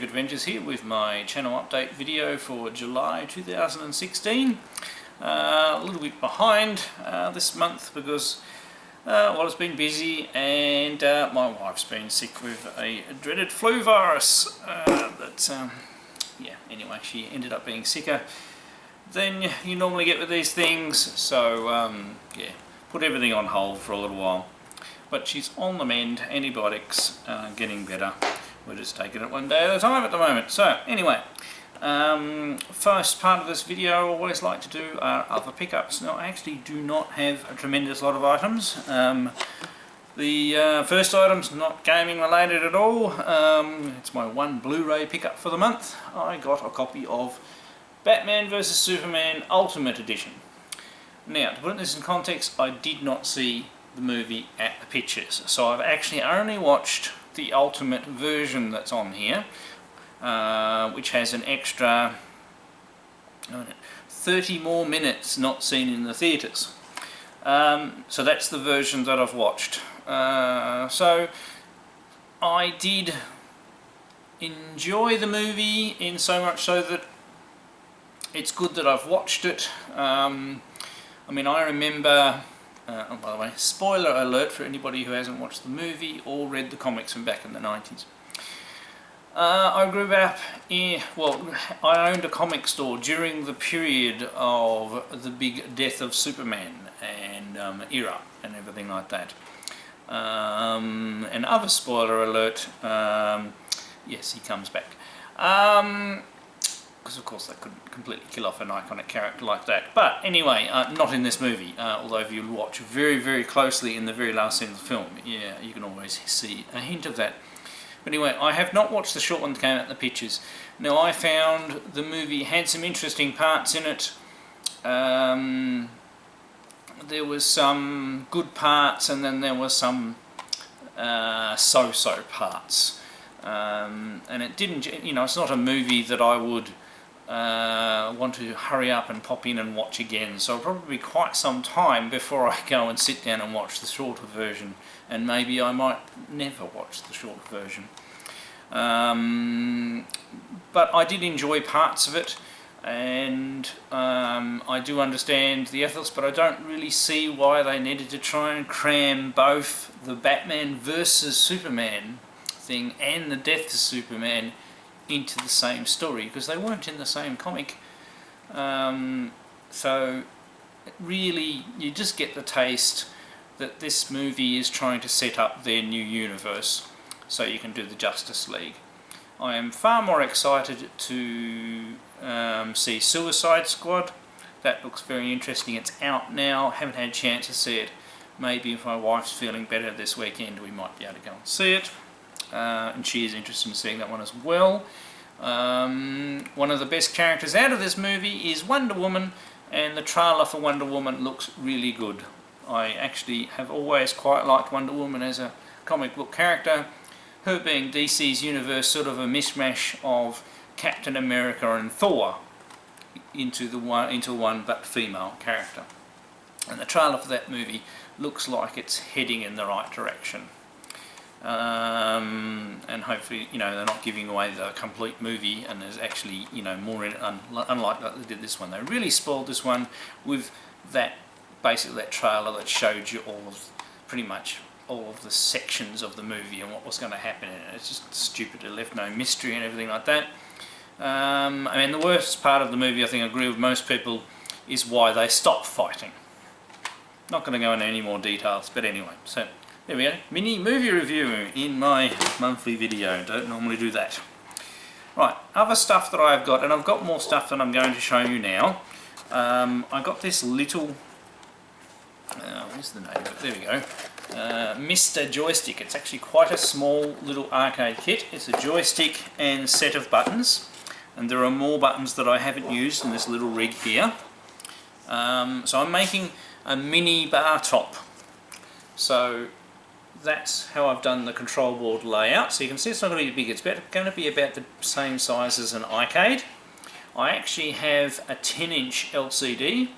Adventures here with my channel update video for July 2016. A little bit behind this month because well, it's been busy and my wife's been sick with a dreaded flu virus. Yeah, anyway, she ended up being sicker than you normally get with these things, so yeah, put everything on hold for a little while. But she's on the mend, antibiotics, getting better. We're just taking it one day at a time at the moment. So anyway, first part of this video I always like to do are other pickups. Now I actually do not have a tremendous lot of items. The first item's not gaming related at all. It's my one Blu-ray pickup for the month. I got a copy of Batman vs Superman Ultimate Edition. Now, to put this in context, I did not see the movie at the pictures, so I've actually only watched the ultimate version that's on here, which has an extra 30 more minutes not seen in the theatres. So that's the version that I've watched. So I did enjoy the movie in so much so that it's good that I've watched it. I mean, I remember, oh, by the way, spoiler alert for anybody who hasn't watched the movie or read the comics from back in the 90s. I grew up in, well, I owned a comic store during the period of the big death of Superman and era and everything like that. And other spoiler alert, yes, he comes back. Because of course they couldn't completely kill off an iconic character like that. But anyway, not in this movie, although if you watch very, very closely in the very last scene of the film, yeah, you can always see a hint of that. But anyway, I have not watched the short one that came out in the pictures. Now, I found the movie had some interesting parts in it. There was some good parts, and then there was some so-so parts. And it didn't, you know, it's not a movie that I would want to hurry up and pop in and watch again, so it'll probably be quite some time before I go and sit down and watch the shorter version, and maybe I might never watch the short version. But I did enjoy parts of it, and I do understand the ethos, but I don't really see why they needed to try and cram both the Batman versus Superman thing and the death of Superman into the same story, because they weren't in the same comic. So really you just get the taste that this movie is trying to set up their new universe so you can do the Justice League. I am far more excited to see Suicide Squad. That looks very interesting. It's out now, haven't had a chance to see it. Maybe if my wife's feeling better this weekend we might be able to go and see it. And she is interested in seeing that one as well. One of the best characters out of this movie is Wonder Woman, and the trailer for Wonder Woman looks really good. I actually have always quite liked Wonder Woman as a comic book character, her being DC's universe, sort of a mishmash of Captain America and Thor into one but female character. And the trailer for that movie looks like it's heading in the right direction. And hopefully, you know, they're not giving away the complete movie, and there's actually, you know, more in it, unlike that they did this one. They really spoiled this one with that, basically that trailer that showed you pretty much all of the sections of the movie and what was going to happen in it. It's just stupid. It left no mystery and everything like that. I mean, the worst part of the movie, I think I agree with most people, is why they stopped fighting. Not going to go into any more details, but anyway, so there we go, mini movie review in my monthly video. Don't normally do that. Right, other stuff that I've got, and I've got more stuff that I'm going to show you now. I got this little, where's the name of it? There we go. Mr. Joystick. It's actually quite a small little arcade kit. It's a joystick and a set of buttons, and there are more buttons that I haven't used in this little rig here. So I'm making a mini bar top. So that's how I've done the control board layout. So you can see it's not going to be big, it's going to be about the same size as an arcade. I actually have a 10-inch LCD,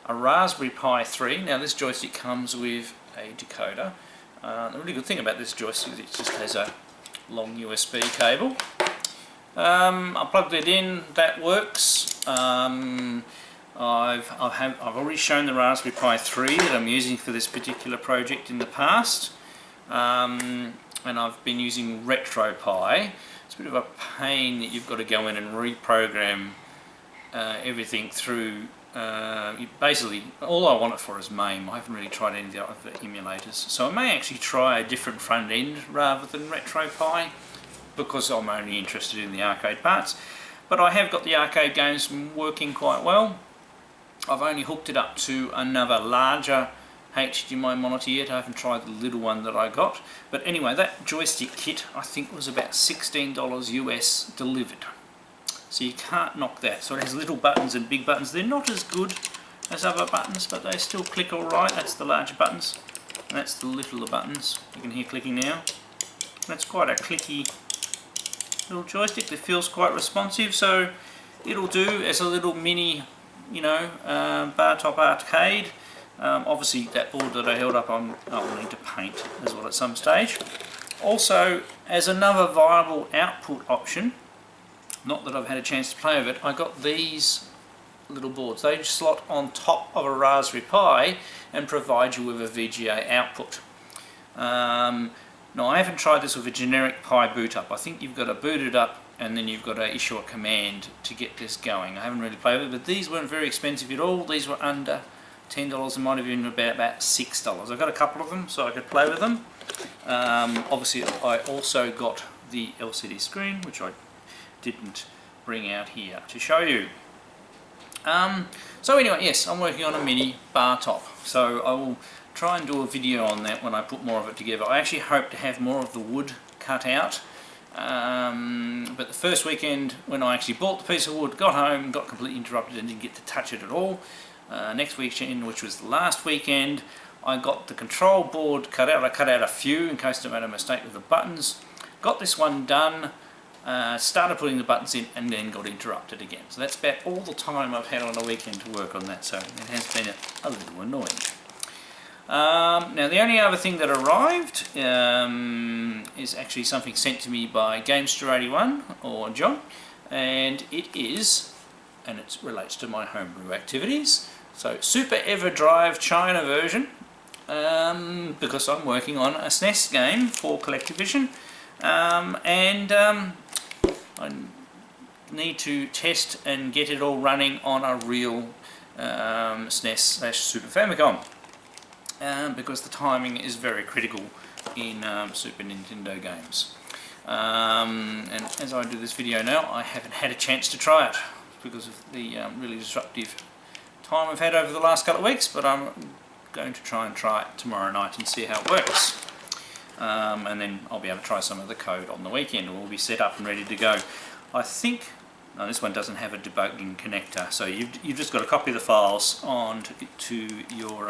a Raspberry Pi 3. Now this joystick comes with a decoder. The really good thing about this joystick is it just has a long USB cable. I plugged it in, that works. I've already shown the Raspberry Pi 3 that I'm using for this particular project in the past, and I've been using RetroPie. It's a bit of a pain that you've got to go in and reprogram everything through. Basically, all I want it for is MAME. I haven't really tried any of the other emulators, so I may actually try a different front end rather than RetroPie, because I'm only interested in the arcade parts. But I have got the arcade games working quite well. I've only hooked it up to another larger HDMI monitor yet. I haven't tried the little one that I got. But anyway, that joystick kit I think was about $16 US delivered. So you can't knock that. So it has little buttons and big buttons. They're not as good as other buttons, but they still click alright. That's the larger buttons, and that's the littler buttons. You can hear clicking now. That's quite a clicky little joystick that feels quite responsive, so it'll do as a little mini, bar top arcade. Obviously that board that I held up I'll need to paint as well at some stage. Also, as another viable output option, not that I've had a chance to play with it, I got these little boards. They slot on top of a Raspberry Pi and provide you with a VGA output. Now I haven't tried this with a generic Pi boot up. I think you've got to boot it up and then you've got to issue a command to get this going. I haven't really played with it, but these weren't very expensive at all. These were under $10, and might have been about $6. I've got a couple of them so I could play with them. Obviously I also got the LCD screen, which I didn't bring out here to show you. So anyway, yes, I'm working on a mini bar top, so I will try and do a video on that when I put more of it together. I actually hope to have more of the wood cut out, but the first weekend when I actually bought the piece of wood, got home, got completely interrupted and didn't get to touch it at all. Next weekend, which was the last weekend, I got the control board cut out. I cut out a few in case I made a mistake with the buttons. Got this one done, started putting the buttons in, and then got interrupted again. So that's about all the time I've had on a weekend to work on that, so it has been a little annoying. Now the only other thing that arrived is actually something sent to me by Gamester81 or John, and it relates to my homebrew activities. So Super EverDrive China version, because I'm working on a SNES game for CollectorVision, and I need to test and get it all running on a real SNES/Super Famicom. Because the timing is very critical in Super Nintendo games. And as I do this video now, I haven't had a chance to try it because of the really disruptive time I've had over the last couple of weeks, but I'm going to try it tomorrow night and see how it works. And then I'll be able to try some of the code on the weekend, and we'll be set up and ready to go. I think, no, this one doesn't have a debugging connector, so you've just got to copy the files onto your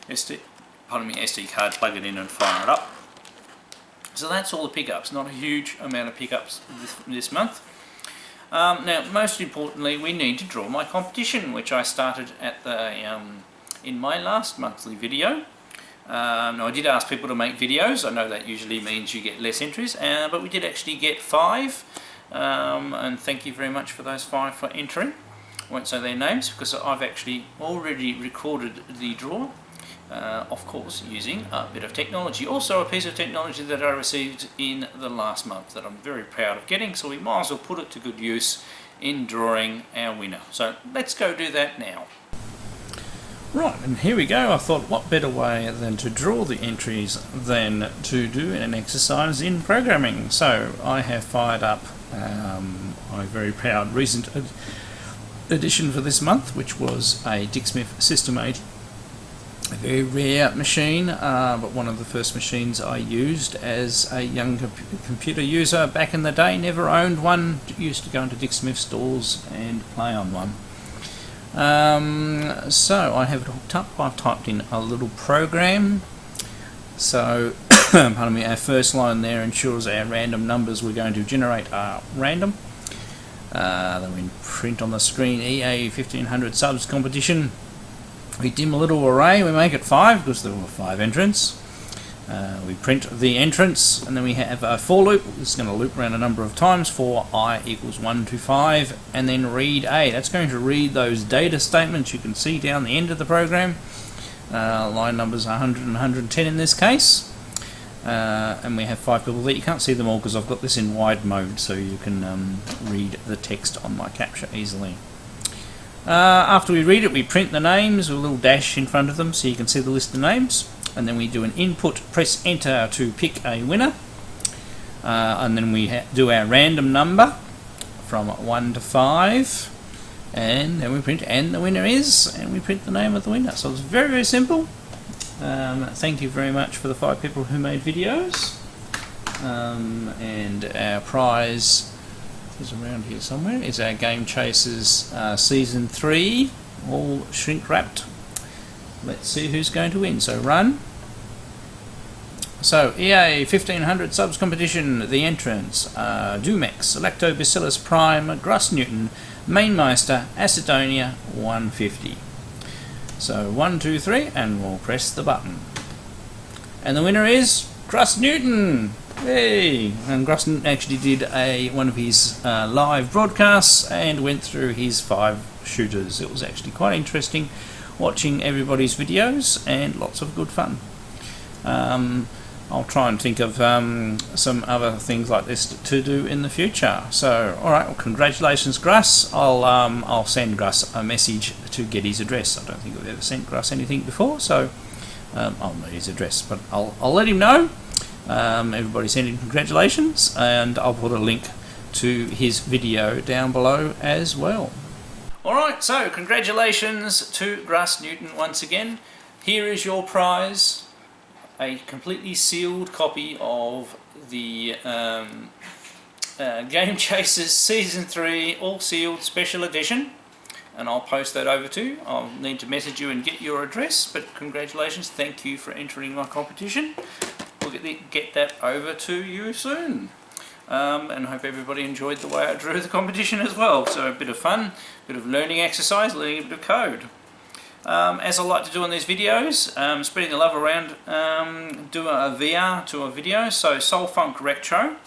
SD card, plug it in and fire it up. So that's all the pickups, not a huge amount of pickups this month. Now most importantly, we need to draw my competition, which I started at the in my last monthly video. Now I did ask people to make videos. I know that usually means you get less entries, but we did actually get 5, and thank you very much for those 5 for entering. I won't say their names because I've actually already recorded the draw. Of course, using a bit of technology. Also a piece of technology that I received in the last month that I'm very proud of getting, so we might as well put it to good use in drawing our winner. So let's go do that now. Right, and here we go. I thought what better way than to draw the entries than to do an exercise in programming. So I have fired up my very proud recent edition for this month, which was a Dick Smith System 80. A very rare machine, but one of the first machines I used as a young computer user back in the day. Never owned one, used to go into Dick Smith stores and play on one. So I have it hooked up. I've typed in a little program. So pardon me, our first line there ensures our random numbers we're going to generate are random. Then we print on the screen EA 1500 subs competition. We dim a little array, we make it 5 because there were 5 entrants. We print the entrance, and then we have a for loop. It's going to loop around a number of times for I equals 1 to 5, and then read A. That's going to read those data statements you can see down the end of the program. Line numbers 100 and 110 in this case. And we have 5 people there. You can't see them all because I've got this in wide mode, so you can read the text on my capture easily. After we read it, we print the names with a little dash in front of them so you can see the list of names. And then we do an input, press enter to pick a winner. And then we do our random number from 1 to 5. And then we print, and the winner is, and we print the name of the winner. So it's very, very simple. Thank you very much for the 5 people who made videos. And our prize is around here somewhere. Is our Game Chasers Season 3, all shrink wrapped. Let's see who's going to win. So run. So EA 1500 subs competition. The entrants are Dumex, Lactobacillus Prime, Gruss Newton, Mainmeister, Acidonia 150. So 1, 2, 3, and we'll press the button. And the winner is Gruss Newton. Hey! And Gruss Newton actually did one of his live broadcasts and went through his 5 shooters. It was actually quite interesting watching everybody's videos and lots of good fun. I'll try and think of some other things like this to do in the future. So, all right, well, congratulations, Gruss. I'll send Gruss a message to get his address. I don't think I've ever sent Gruss anything before, so I'll need his address, but I'll let him know. Everybody send him congratulations, and I'll put a link to his video down below as well. All right, so congratulations to Gruss Newton once again. Here is your prize. A completely sealed copy of the Game Chasers Season 3 all sealed special edition, and I'll post that over to you. I'll need to message you and get your address, but congratulations, thank you for entering my competition. We'll get that over to you soon. And I hope everybody enjoyed the way I drew the competition as well. So a bit of fun, a bit of learning exercise, learning a bit of code. As I like to do on these videos, spreading the love around, do a VR to a video. So Soul Funk Retro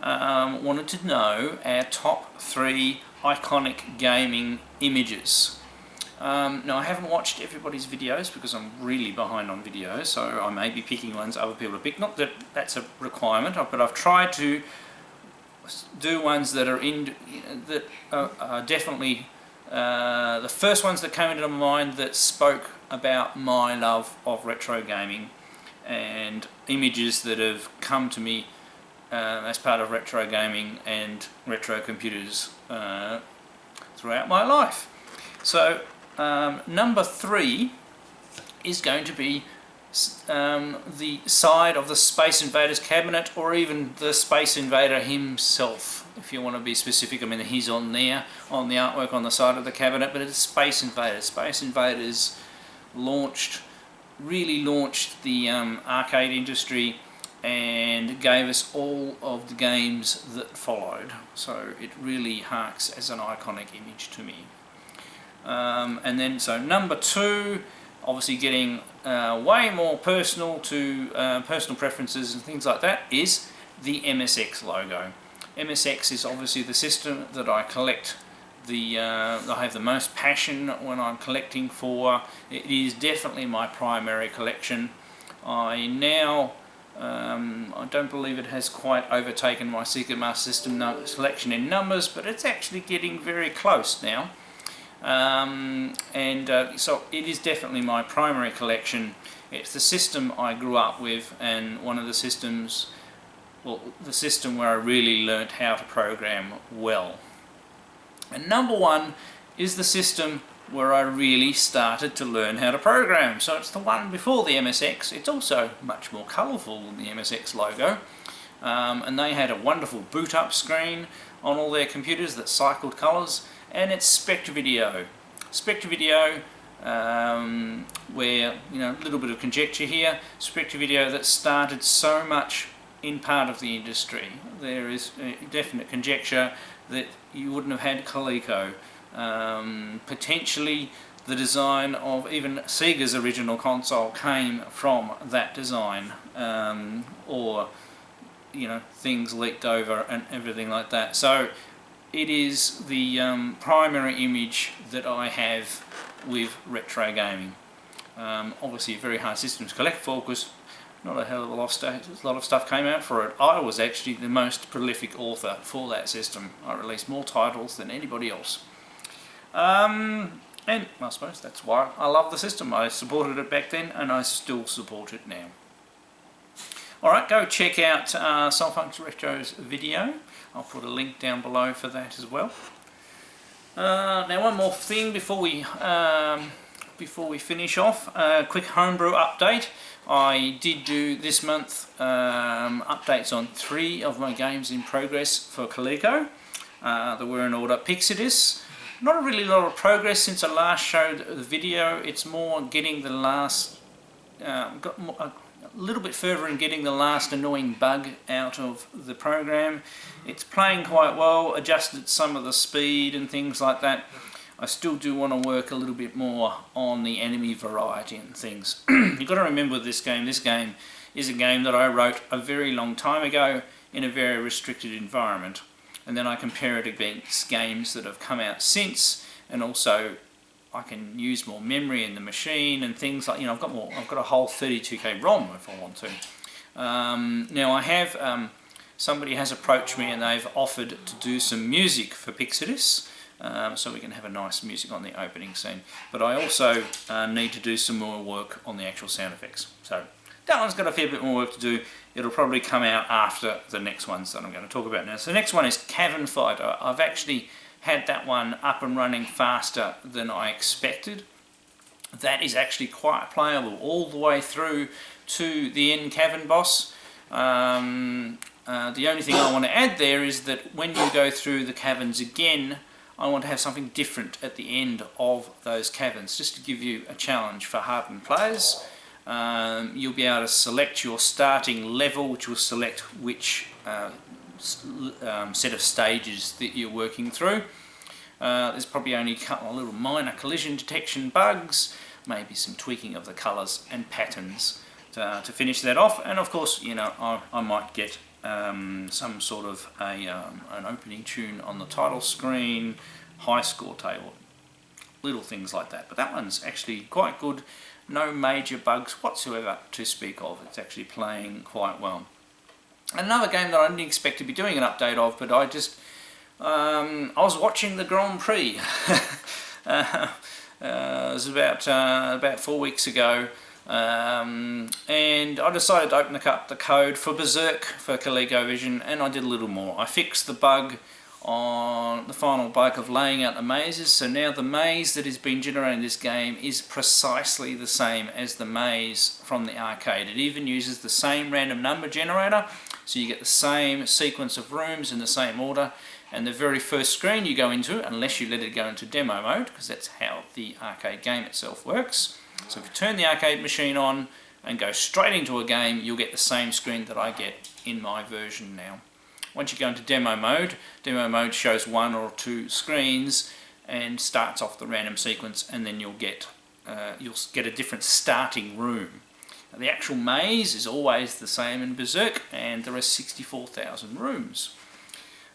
wanted to know our top 3 iconic gaming images. Now I haven't watched everybody's videos because I'm really behind on videos, so I may be picking ones other people to pick. Not that that's a requirement, but I've tried to do ones that are definitely the first ones that came into my mind that spoke about my love of retro gaming and images that have come to me as part of retro gaming and retro computers throughout my life. So number 3 is going to be the side of the Space Invaders cabinet, or even the Space Invader himself, if you want to be specific. I mean, he's on there, on the artwork on the side of the cabinet, but it's Space Invaders. Space Invaders really launched the arcade industry and gave us all of the games that followed. So it really harks as an iconic image to me. And then, so number 2, obviously getting way more personal to personal preferences and things like that, is the MSX logo. MSX is obviously the system that I collect I have the most passion when I'm collecting for. It is definitely my primary collection. I don't believe it has quite overtaken my Secret Master System selection in numbers, but it's actually getting very close now. So it is definitely my primary collection. It's the system I grew up with, and one of the systems, well, the system where I really learnt how to program well. And number 1 is the system where I really started to learn how to program. So it's the one before the MSX. It's also much more colourful than the MSX logo. And they had a wonderful boot up screen on all their computers that cycled colours, and it's Spectre Video. Spectre Video where, you know, a little bit of conjecture here, Spectre Video that started so much in part of the industry. There is definite conjecture that you wouldn't have had Coleco. Potentially the design of even Sega's original console came from that design, or, you know, things leaked over and everything like that. So it is the primary image that I have with retro gaming. Obviously a very hard system to collect for, because not a hell of a lot of stuff came out for it. I was actually the most prolific author for that system. I released more titles than anybody else. And I suppose that's why I love the system. I supported it back then and I still support it now. Alright, go check out Soulfunks Retro's video. I'll put a link down below for that as well. Now one more thing before we finish off, a quick homebrew update. I did do this month updates on 3 of my games in progress for Coleco. They were in order. Pixidus, not a really lot of progress since I last showed the video. It's more getting the last, got a little bit further in getting the last annoying bug out of the program. It's playing quite well, adjusted some of the speed and things like that. I still do want to work a little bit more on the enemy variety and things. You've got to remember this game is a game that I wrote a very long time ago in a very restricted environment, and then I compare it against games that have come out since, and also I can use more memory in the machine and things like, you know, I've got a whole 32K ROM if I want to. Now I have somebody has approached me and they've offered to do some music for Pixidus. So we can have a nice music on the opening scene. But I also need to do some more work on the actual sound effects. So that one's got a fair bit more work to do. It'll probably come out after the next ones that I'm going to talk about now. So the next one is Cavern Fighter. I've actually had that one up and running faster than I expected. That is actually quite playable all the way through to the end cavern boss. The only thing I want to add there is that when you go through the caverns again, I want to have something different at the end of those caverns, just to give you a challenge for hardened players. You'll be able to select your starting level, which will select which set of stages that you're working through. There's probably only a couple of little minor collision detection bugs, maybe some tweaking of the colours and patterns to finish that off. And of course, you know, I might get some sort of an opening tune on the title screen, high score table, little things like that. But that one's actually quite good, no major bugs whatsoever to speak of. It's actually playing quite well. Another game that I didn't expect to be doing an update of, but I just I was watching the Grand Prix. It was about 4 weeks ago. And I decided to open up the code for Berserk for ColecoVision, and I did a little more. I fixed the bug on the final bug of laying out the mazes, so now the maze that has been generated in this game is precisely the same as the maze from the arcade. It even uses the same random number generator, so you get the same sequence of rooms in the same order, and the very first screen you go into, unless you let it go into demo mode, because that's how the arcade game itself works. So if you turn the arcade machine on and go straight into a game, you'll get the same screen that I get in my version now. Once you go into demo mode shows 1 or 2 screens and starts off the random sequence, and then you'll get a different starting room. Now, the actual maze is always the same in Berserk, and there are 64,000 rooms.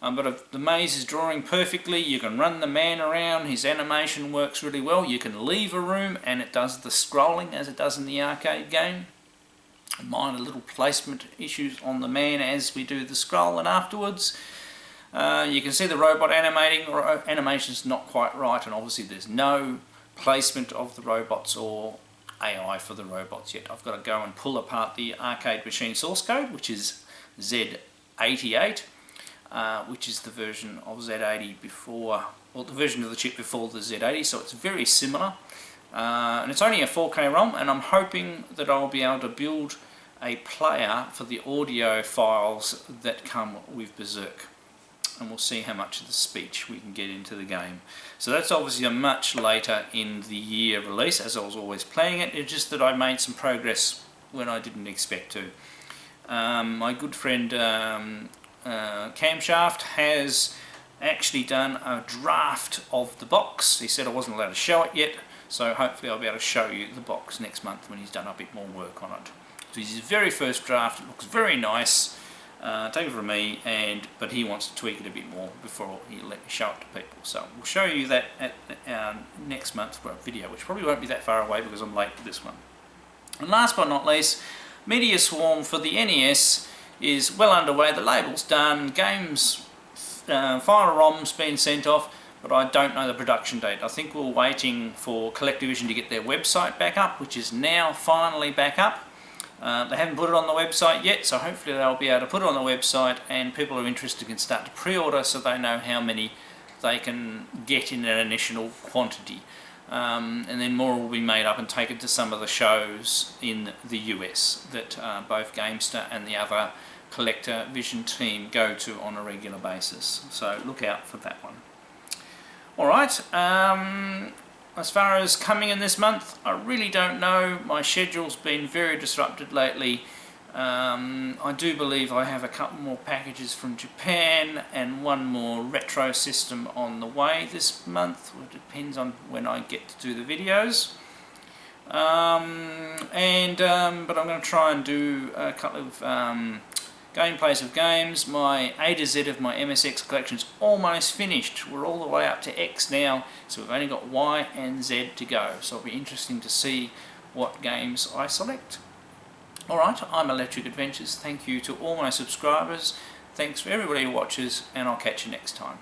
But if the maze is drawing perfectly, you can run the man around, his animation works really well, you can leave a room and it does the scrolling as it does in the arcade game. Minor little placement issues on the man as we do the scroll, and afterwards you can see the robot animating, or animation's not quite right, and obviously there's no placement of the robots or AI for the robots yet. I've got to go and pull apart the arcade machine source code, which is Z88. Which is the version of Z80 before, well, the version of the chip before the Z80, so it's very similar. And it's only a 4K ROM, and I'm hoping that I'll be able to build a player for the audio files that come with Berserk. and we'll see how much of the speech we can get into the game. So that's obviously a much later in the year release, as I was always playing it. It's just that I made some progress when I didn't expect to. My good friend Camshaft has actually done a draft of the box. He said I wasn't allowed to show it yet, so hopefully I'll be able to show you the box next month when he's done a bit more work on it. So this is his very first draft. It looks very nice. Take it from me, but he wants to tweak it a bit more before he let me show it to people. So we'll show you that at our next month's video, which probably won't be that far away because I'm late for this one. And last but not least, Media Swarm for the NES is well underway. The label's done, games, final ROM's been sent off, but I don't know the production date. I think we're waiting for Collectavision to get their website back up, which is now finally back up. They haven't put it on the website yet, so hopefully they'll be able to put it on the website and people who are interested can start to pre-order so they know how many they can get in an initial quantity. And then more will be made up and taken to some of the shows in the US that both Gamester and the other Collectavision team go to on a regular basis. So look out for that one. Alright, as far as coming in this month, I really don't know. My schedule's been very disrupted lately. I do believe I have a couple more packages from Japan and one more retro system on the way this month. It depends on when I get to do the videos. But I'm going to try and do a couple of gameplays of games. My A to Z of my MSX collection is almost finished. We're all the way up to X now, so we've only got Y and Z to go. So it'll be interesting to see what games I select. Alright, I'm Electric Adventures. Thank you to all my subscribers. Thanks for everybody who watches, and I'll catch you next time.